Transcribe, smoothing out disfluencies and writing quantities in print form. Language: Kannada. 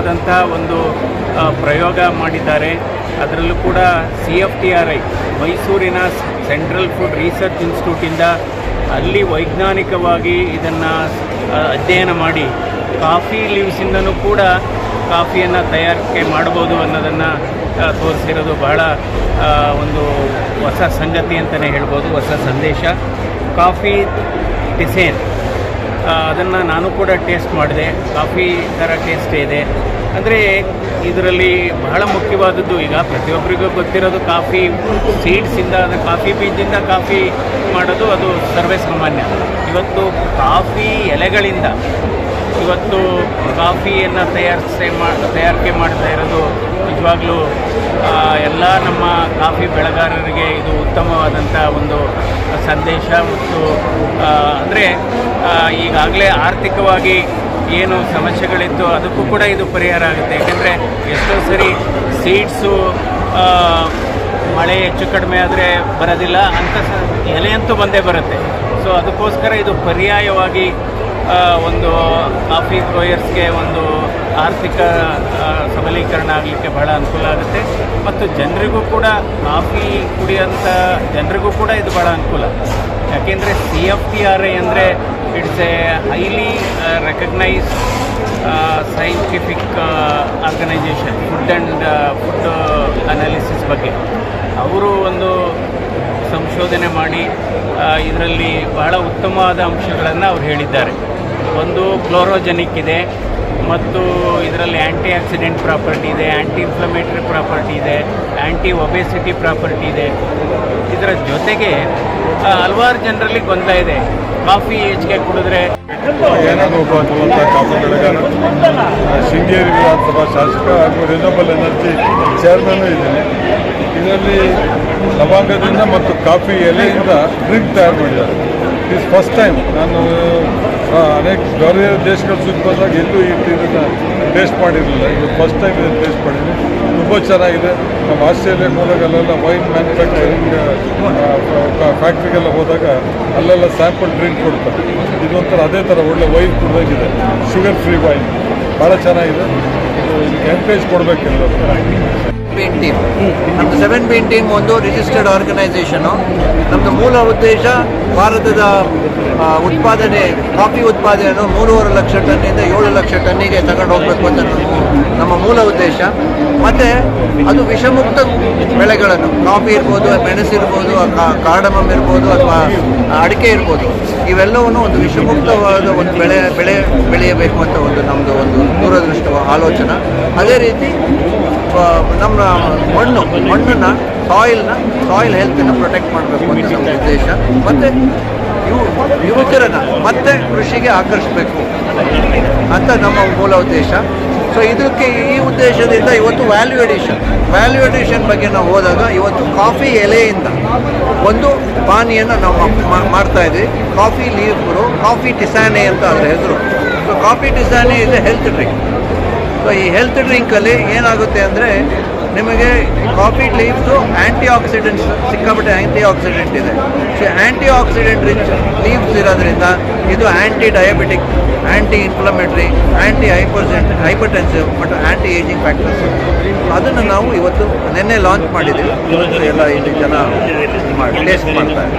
ಉತ್ತಮವಾದಂಥ ಒಂದು ಪ್ರಯೋಗ ಮಾಡಿದ್ದಾರೆ. ಅದರಲ್ಲೂ ಕೂಡ CFTRI ಮೈಸೂರಿನ ಸೆಂಟ್ರಲ್ ಫುಡ್ ರಿಸರ್ಚ್ ಇನ್ಸ್ಟಿಟ್ಯೂಟಿಂದ ಅಲ್ಲಿ ವೈಜ್ಞಾನಿಕವಾಗಿ ಇದನ್ನು ಅಧ್ಯಯನ ಮಾಡಿ ಕಾಫಿ ಲೀವ್ಸಿಂದನೂ ಕೂಡ ಕಾಫಿಯನ್ನು ತಯಾರಿಕೆ ಮಾಡ್ಬೋದು ಅನ್ನೋದನ್ನು ತೋರಿಸಿರೋದು ಬಹಳ ಒಂದು ಹೊಸ ಸಂಗತಿ ಅಂತಲೇ ಹೇಳ್ಬೋದು, ಹೊಸ ಸಂದೇಶ. ಕಾಫಿ ಟಿಸೇನ್ ಅದನ್ನು ನಾನು ಕೂಡ ಟೇಸ್ಟ್ ಮಾಡಿದೆ. ಕಾಫಿ ಥರ ಟೇಸ್ಟೇ ಇದೆ. ಅಂದರೆ ಇದರಲ್ಲಿ ಬಹಳ ಮುಖ್ಯವಾದದ್ದು, ಈಗ ಪ್ರತಿಯೊಬ್ಬರಿಗೂ ಗೊತ್ತಿರೋದು ಕಾಫಿ ಸೀಡ್ಸಿಂದ, ಅದು ಕಾಫಿ ಬೀಜದಿಂದ ಕಾಫಿ ಮಾಡೋದು ಅದು ಸರ್ವೇ ಸಾಮಾನ್ಯ. ಇವತ್ತು ಕಾಫಿ ಎಲೆಗಳಿಂದ ಇವತ್ತು ಕಾಫಿಯನ್ನು ತಯಾರಿಕೆ ಮಾಡ್ತಾ ಇರೋದು ನಿಜವಾಗ್ಲೂ ಎಲ್ಲ ನಮ್ಮ ಕಾಫಿ ಬೆಳೆಗಾರರಿಗೆ ಇದು ಉತ್ತಮವಾದಂಥ ಒಂದು ಸಂದೇಶ. ಮತ್ತು ಅಂದರೆ ಈಗಾಗಲೇ ಆರ್ಥಿಕವಾಗಿ ಏನು ಸಮಸ್ಯೆಗಳಿತ್ತು ಅದಕ್ಕೂ ಕೂಡ ಇದು ಪರಿಹಾರ ಆಗುತ್ತೆ. ಯಾಕೆಂದರೆ ಎಷ್ಟೋ ಸರಿ ಸೀಡ್ಸು ಮಳೆ ಹೆಚ್ಚು ಕಡಿಮೆ ಆದರೆ ಬರೋದಿಲ್ಲ, ಅಂಥ ಎಲೆಯಂತೂ ಬಂದೇ ಬರುತ್ತೆ. ಸೊ ಅದಕ್ಕೋಸ್ಕರ ಇದು ಪರ್ಯಾಯವಾಗಿ ಒಂದು ಕಾಫಿ ಗ್ರೋಯರ್ಸ್ಗೆ ಒಂದು ಆರ್ಥಿಕ ಸಬಲೀಕರಣ ಆಗಲಿಕ್ಕೆ ಬಹಳ ಅನುಕೂಲ ಆಗುತ್ತೆ. ಮತ್ತು ಜನರಿಗೂ ಕೂಡ ಕಾಫಿ ಕುಡಿಯೋಂಥ ಜನರಿಗೂ ಕೂಡ ಇದು ಬಹಳ ಅನುಕೂಲ. ಯಾಕೆಂದರೆ CFTRI ಅಂದರೆ it's a highly recognised scientific organisation food analysis ಬಗ್ಗೆ. ಅವರು ಒಂದು ಸಂಶೋಧನೆ ಮಾಡಿ ಇದರಲ್ಲಿ ಬಹಳ ಉತ್ತಮವಾದ ಅಂಶಗಳನ್ನು ಅವ್ರು ಹೇಳಿದ್ದಾರೆ. ಒಂದು ಕ್ಲೋರೋಜೆನಿಕ್ ಇದೆ, ಮತ್ತು ಇದರಲ್ಲಿ ಆ್ಯಂಟಿ ಆಕ್ಸಿಡೆಂಟ್ ಪ್ರಾಪರ್ಟಿ ಇದೆ, ಆ್ಯಂಟಿ ಇನ್ಫ್ಲಮೇಟರಿ ಪ್ರಾಪರ್ಟಿ ಇದೆ, ಆ್ಯಂಟಿ ಒಬೆಸಿಟಿ ಪ್ರಾಪರ್ಟಿ ಇದೆ. ಇದರ ಜೊತೆಗೆ ಹಲವಾರು ಜನರಲ್ಲಿ ಗೊಂದಲ ಇದೆ, ಕಾಫಿ ಹೆಚ್ಚಿಗೆ ಕುಡಿದ್ರೆ ಕಾಫಿ ಬೆಳೆಗಾರ, ಶೃಂಗೇರಿ ವಿಧಾನಸಭಾ ಶಾಸಕ ಹಾಗೂ ರಿನ್ಯೂಬಲ್ ಎನರ್ಜಿ ಚೇರ್ಮನ್ನು ಇದ್ದೀನಿ. ಇದರಲ್ಲಿ ಲವಂಗದಿಂದ ಮತ್ತು ಕಾಫಿ ಎಲೆಯಿಂದ ಡ್ರಿಂಕ್ ತಯಾರು ಮಾಡಿದ್ದಾರೆ. Is first time. ನಾನು ಅನೇಕ ಬೇರೆ ದೇಶಗಳು ಸುತ್ತ ಬಂದಾಗ ಎಲ್ಲೂ ಇದನ್ನು ಟೇಸ್ಟ್ ಮಾಡಿರಲಿಲ್ಲ. ಇದು ಫಸ್ಟ್ ಟೈಮ್ ಇದನ್ನು ಟೇಸ್ಟ್ ಮಾಡಿದ್ದೀನಿ. ತುಂಬ ಚೆನ್ನಾಗಿದೆ. ನಮ್ಮ ಆಸ್ಟ್ರೇಲಿಯಾ ಹೋದಾಗಲ್ಲೆಲ್ಲ ವೈನ್ ಮ್ಯಾನುಫ್ಯಾಕ್ಚರಿಂಗ್ ಫ್ಯಾಕ್ಟ್ರಿಗೆಲ್ಲ ಹೋದಾಗ ಅಲ್ಲೆಲ್ಲ ಸ್ಯಾಂಪಲ್ ಡ್ರಿಂಕ್ ಕೊಡ್ತಾರೆ. ಇದೊಂಥರ ಅದೇ ಥರ ಒಳ್ಳೆ ವೈನ್ ಕುಡಿದಾಗಿದೆ, ಶುಗರ್ ಫ್ರೀ ವೈನ್. ಭಾಳ ಚೆನ್ನಾಗಿದೆ. ಇದಕ್ಕೆ ಎನ್ಕರೇಜ್ ಕೊಡಬೇಕೆಲ್ಲ. ಟೀಮ್ ನಮ್ಮದು 7 ಟೀಮ್ ಒಂದು ರಿಜಿಸ್ಟರ್ಡ್ ಆರ್ಗನೈಸೇಷನು. ನಮ್ಮದು ಮೂಲ ಉದ್ದೇಶ ಭಾರತದ ಉತ್ಪಾದನೆ, ಕಾಫಿ ಉತ್ಪಾದನೆಯನ್ನು 3.5 ಲಕ್ಷ ಟನ್ನಿಂದ 7 ಲಕ್ಷ ಟನ್ನಿಗೆ ತಗೊಂಡು ಹೋಗಬೇಕು ಅಂತ ನಮ್ಮ ಮೂಲ ಉದ್ದೇಶ. ಮತ್ತು ಅದು ವಿಷಮುಕ್ತ ಬೆಳೆಗಳನ್ನು, ಕಾಫಿ ಇರ್ಬೋದು, ಮೆಣಸಿರ್ಬೋದು, ಕಾರ್ಡಮಮ್ ಇರ್ಬೋದು, ಅಥವಾ ಅಡಿಕೆ ಇರ್ಬೋದು, ಇವೆಲ್ಲವನ್ನು ಒಂದು ವಿಷಮುಕ್ತವಾದ ಒಂದು ಬೆಳೆಯಬೇಕು ಅಂತ ನಮ್ಮದು ಒಂದು ದೂರದೃಷ್ಟ ಆಲೋಚನೆ. ಅದೇ ರೀತಿ ನಮ್ಮ ಮಣ್ಣನ್ನು ಸಾಯಿಲ್ ಹೆಲ್ತನ್ನು ಪ್ರೊಟೆಕ್ಟ್ ಮಾಡಬೇಕು ಅಂತ ನಮ್ಮ ಉದ್ದೇಶ. ಮತ್ತು ಯುವಕರನ್ನು ಮತ್ತೆ ಕೃಷಿಗೆ ಆಕರ್ಷಿಸಬೇಕು ಅಂತ ನಮ್ಮ ಮೂಲ ಉದ್ದೇಶ. ಸೊ ಈ ಉದ್ದೇಶದಿಂದ ಇವತ್ತು ವ್ಯಾಲ್ಯೂ ಎಡಿಷನ್ ಬಗ್ಗೆ ನಾವು ಹೋದಾಗ ಇವತ್ತು ಕಾಫಿ ಎಲೆಯಿಂದ ಒಂದು ಪಾನಿಯನ್ನು ನಾವು ಮಾಡ್ತಾಯಿದ್ವಿ. ಕಾಫಿ ಲೀವ್ರು, ಕಾಫಿ ಟಿಸಾನೆ ಅಂತ ಅದರ ಹೆಸರು. ಸೊ ಕಾಫಿ ಟಿಸಾನೆ ಇದೆ ಹೆಲ್ತ್ ಡ್ರಿಂಕ್. ಸೊ ಈ ಹೆಲ್ತ್ ಡ್ರಿಂಕಲ್ಲಿ ಏನಾಗುತ್ತೆ ಅಂದರೆ, ನಿಮಗೆ ಕಾಫಿ ಲೀವ್ಸು ಆ್ಯಂಟಿ ಆಕ್ಸಿಡೆಂಟ್ಸ್, ಸಿಕ್ಕಾಪಟ್ಟೆ ಆ್ಯಂಟಿ ಆಕ್ಸಿಡೆಂಟ್ ಇದೆ. ಸೊ ಆ್ಯಂಟಿ ಆಕ್ಸಿಡೆಂಟ್ ರಿಚ್ ಲೀವ್ಸ್ ಇರೋದ್ರಿಂದ ಇದು ಆ್ಯಂಟಿ ಡಯಾಬಿಟಿಕ್, ಆ್ಯಂಟಿ ಇನ್ಫ್ಲಮೇಟ್ರಿ, ಆ್ಯಂಟಿ ಹೈಪರ್ಟೆನ್ಸಿವ್ ಮತ್ತು ಆ್ಯಂಟಿ ಏಜಿಂಗ್ ಫ್ಯಾಕ್ಟರ್ಸ್. ಅದನ್ನು ನಾವು ಇವತ್ತು ನಿನ್ನೆ ಲಾಂಚ್ ಮಾಡಿದ್ದೀವಿ. ಎಲ್ಲ ಇಲ್ಲಿ ಜನ ಟೇಸ್ಟ್ ಮಾಡ್ತಾರೆ.